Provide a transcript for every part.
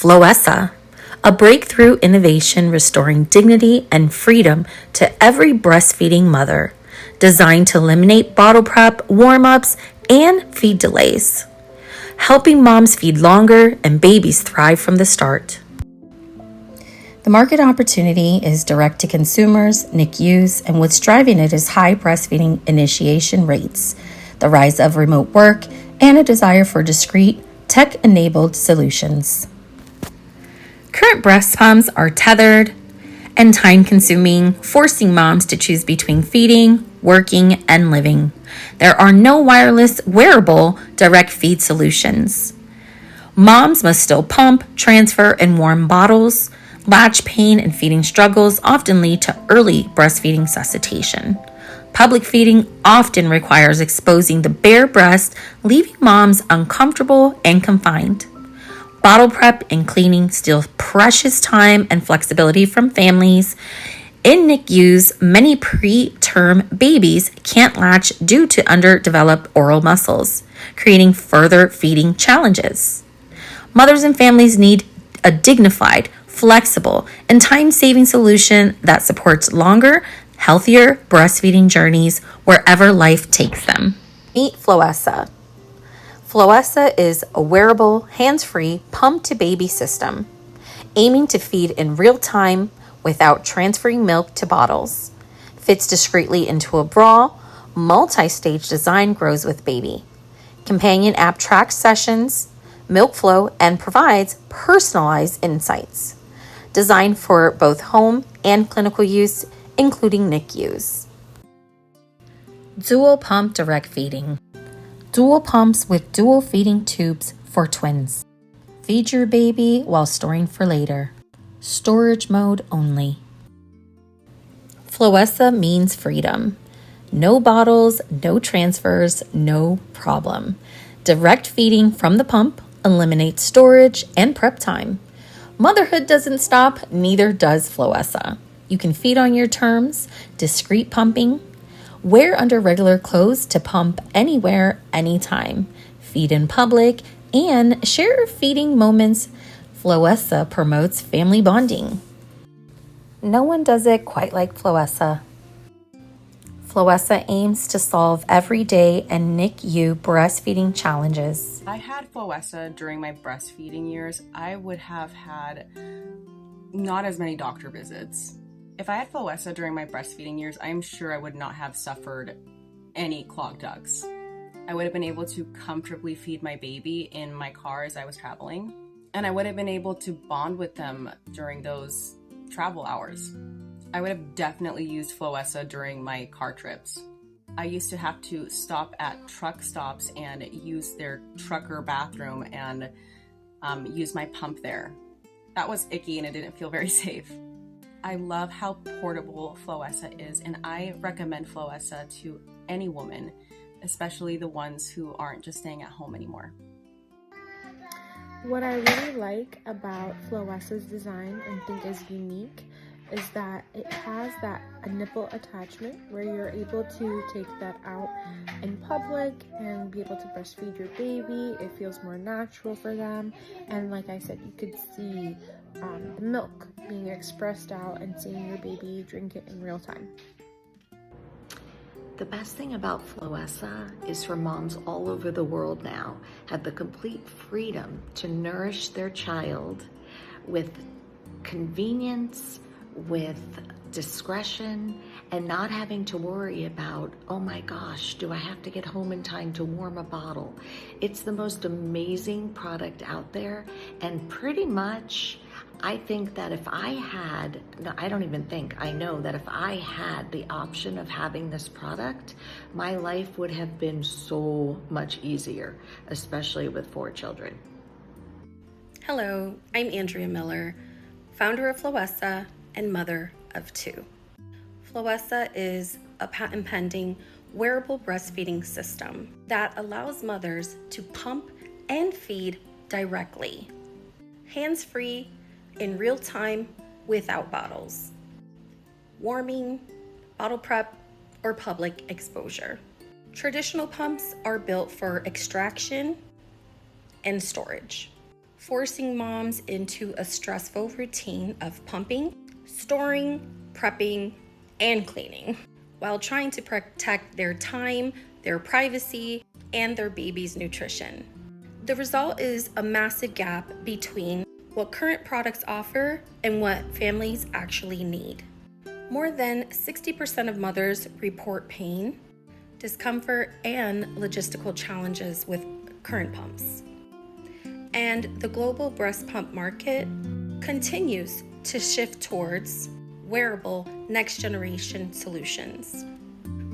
Floessa, a breakthrough innovation restoring dignity and freedom to every breastfeeding mother, designed to eliminate bottle prep, warm-ups, and feed delays, helping moms feed longer and babies thrive from the start. The market opportunity is direct to consumers, NICUs, and what's driving it is high breastfeeding initiation rates, the rise of remote work, and a desire for discreet, tech-enabled solutions. Current breast pumps are tethered and time-consuming, forcing moms to choose between feeding, working, and living. There are no wireless, wearable, direct feed solutions. Moms must still pump, transfer, and warm bottles. Latch pain and feeding struggles often lead to early breastfeeding cessation. Public feeding often requires exposing the bare breast, leaving moms uncomfortable and confined. Bottle prep and cleaning steal precious time and flexibility from families. In NICUs, many preterm babies can't latch due to underdeveloped oral muscles, creating further feeding challenges. Mothers and families need a dignified, flexible, and time-saving solution that supports longer, healthier breastfeeding journeys wherever life takes them. Meet Floessa. Floessa is a wearable, hands-free, pump-to-baby system, aiming to feed in real time without transferring milk to bottles. Fits discreetly into a bra, multi-stage design grows with baby. Companion app tracks sessions, milk flow, and provides personalized insights. Designed for both home and clinical use, including NICUs. Dual pump direct feeding. Dual pumps with dual feeding tubes for twins. Feed your baby while storing for later. Storage mode only. Floessa means freedom. No bottles, no transfers, no problem. Direct feeding from the pump eliminates storage and prep time. Motherhood doesn't stop, neither does Floessa. You can feed on your terms, discreet pumping, wear under regular clothes to pump anywhere, anytime, feed in public, and share feeding moments. Floessa promotes family bonding. No one does it quite like Floessa. Floessa aims to solve everyday and NICU breastfeeding challenges. If I had Floessa during my breastfeeding years, I would have had not as many doctor visits. If I had Floessa during my breastfeeding years, I'm sure I would not have suffered any clogged ducts. I would have been able to comfortably feed my baby in my car as I was traveling, and I would have been able to bond with them during those travel hours. I would have definitely used Floessa during my car trips. I used to have to stop at truck stops and use their trucker bathroom and use my pump there. That was icky and it didn't feel very safe. I love how portable Floessa is, and I recommend Floessa to any woman, especially the ones who aren't just staying at home anymore. What I really like about Floessa's design and think is unique is that it has a nipple attachment where you're able to take that out in public and be able to breastfeed your baby. It feels more natural for them, and like I said, you could see the milk being expressed out and seeing your baby drink it in real time. The best thing about Floessa is for moms all over the world now have the complete freedom to nourish their child with convenience, with discretion, and not having to worry about, oh my gosh, do I have to get home in time to warm a bottle? It's the most amazing product out there, and pretty much I think that if I had, no, I don't even think, I know that if I had the option of having this product, my life would have been so much easier, especially with 4 children. Hello, I'm Andrea Miller, founder of Floessa and mother of 2. Floessa is a patent-pending wearable breastfeeding system that allows mothers to pump and feed directly, hands-free, in real time, without bottles, warming, bottle prep, or public exposure. Traditional pumps are built for extraction and storage. forcing moms into a stressful routine of pumping, storing, prepping, and cleaning, while trying to protect their time, their privacy, and their baby's nutrition. The result is a massive gap between what current products offer and what families actually need. More than 60% of mothers report pain, discomfort, and logistical challenges with current pumps. And the global breast pump market continues to shift towards wearable next-generation solutions.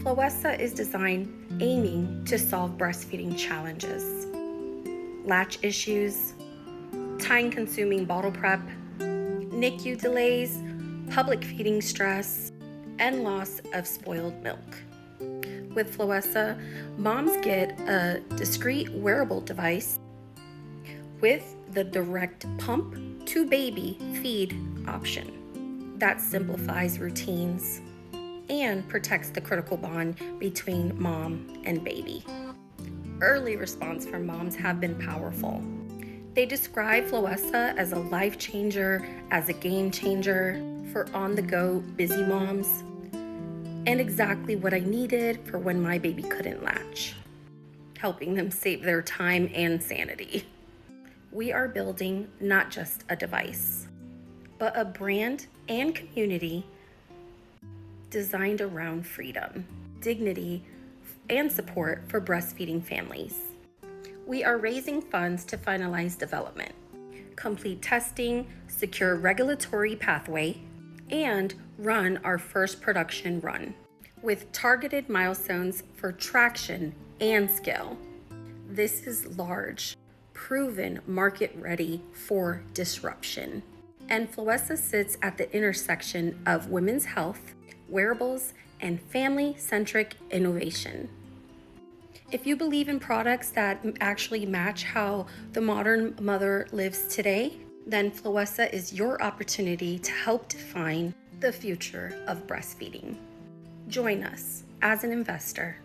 Floessa is designed aiming to solve breastfeeding challenges, latch issues, time-consuming bottle prep, NICU delays, public feeding stress, and loss of spoiled milk. With Floessa, moms get a discreet wearable device with the direct pump to baby feed option that simplifies routines and protects the critical bond between mom and baby. Early response from moms have been powerful. They describe Floessa as a life changer, as a game changer for on-the-go busy moms, and exactly what I needed for when my baby couldn't latch, helping them save their time and sanity. We are building not just a device, but a brand and community designed around freedom, dignity, and support for breastfeeding families. We are raising funds to finalize development, complete testing, secure regulatory pathway, and run our first production run with targeted milestones for traction and scale. This is large, proven, market ready for disruption. And Floessa sits at the intersection of women's health, wearables, and family-centric innovation. If you believe in products that actually match how the modern mother lives today, then Floessa is your opportunity to help define the future of breastfeeding. Join us as an investor,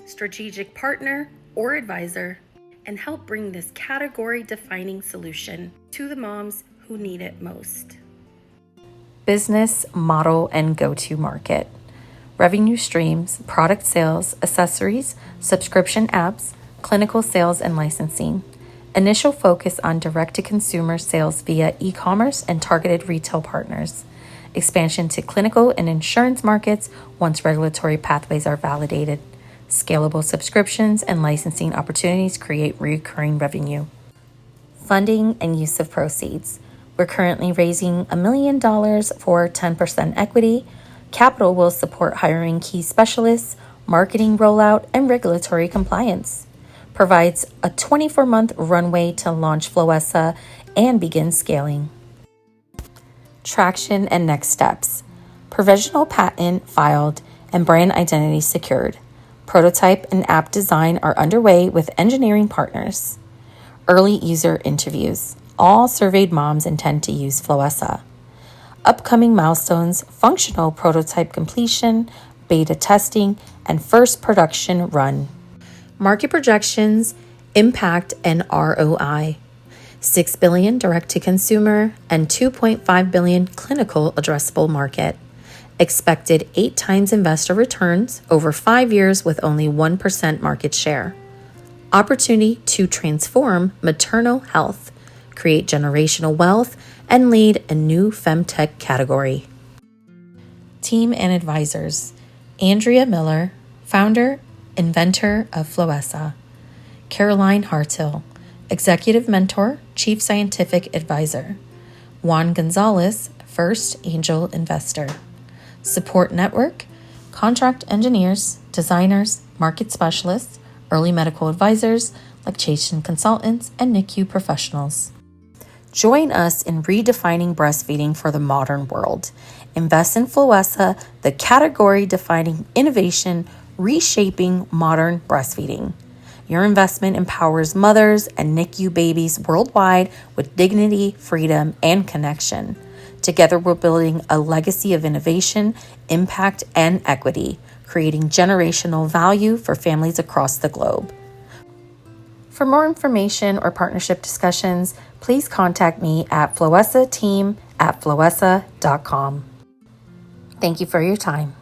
strategic partner, or advisor, and help bring this category-defining solution to the moms who need it most. Business, model, and go-to market. Revenue streams, product sales, accessories, subscription apps, clinical sales, and licensing. Initial focus on direct-to-consumer sales via e-commerce and targeted retail partners. Expansion to clinical and insurance markets once regulatory pathways are validated. Scalable subscriptions and licensing opportunities create recurring revenue. Funding and use of proceeds. We're currently raising $1 million for 10% equity. Capital will support hiring key specialists, marketing rollout, and regulatory compliance. Provides a 24-month runway to launch Floessa and begin scaling. Traction and next steps. Provisional patent filed and brand identity secured. Prototype and app design are underway with engineering partners. Early user interviews. All surveyed moms intend to use Floessa. Upcoming milestones, functional prototype completion, beta testing, and first production run. Market projections, impact, and ROI. $6 billion direct-to-consumer and $2.5 billion clinical addressable market. Expected 8 times investor returns over 5 years with only 1% market share. Opportunity to transform maternal health, create generational wealth, and lead a new femtech category. Team and advisors. Andrea Miller, founder, inventor of Floessa. Caroline Hartill, executive mentor, chief scientific advisor. Juan Gonzalez, first angel investor. Support network, contract engineers, designers, market specialists, early medical advisors, lactation consultants, and NICU professionals. Join us in redefining breastfeeding for the modern world. Invest in Floessa, the category-defining innovation reshaping modern breastfeeding. Your investment empowers mothers and NICU babies worldwide with dignity, freedom, and connection. Together, we're building a legacy of innovation, impact, and equity, creating generational value for families across the globe. For more information or partnership discussions, please contact me at floessateam@floessa.com. Thank you for your time.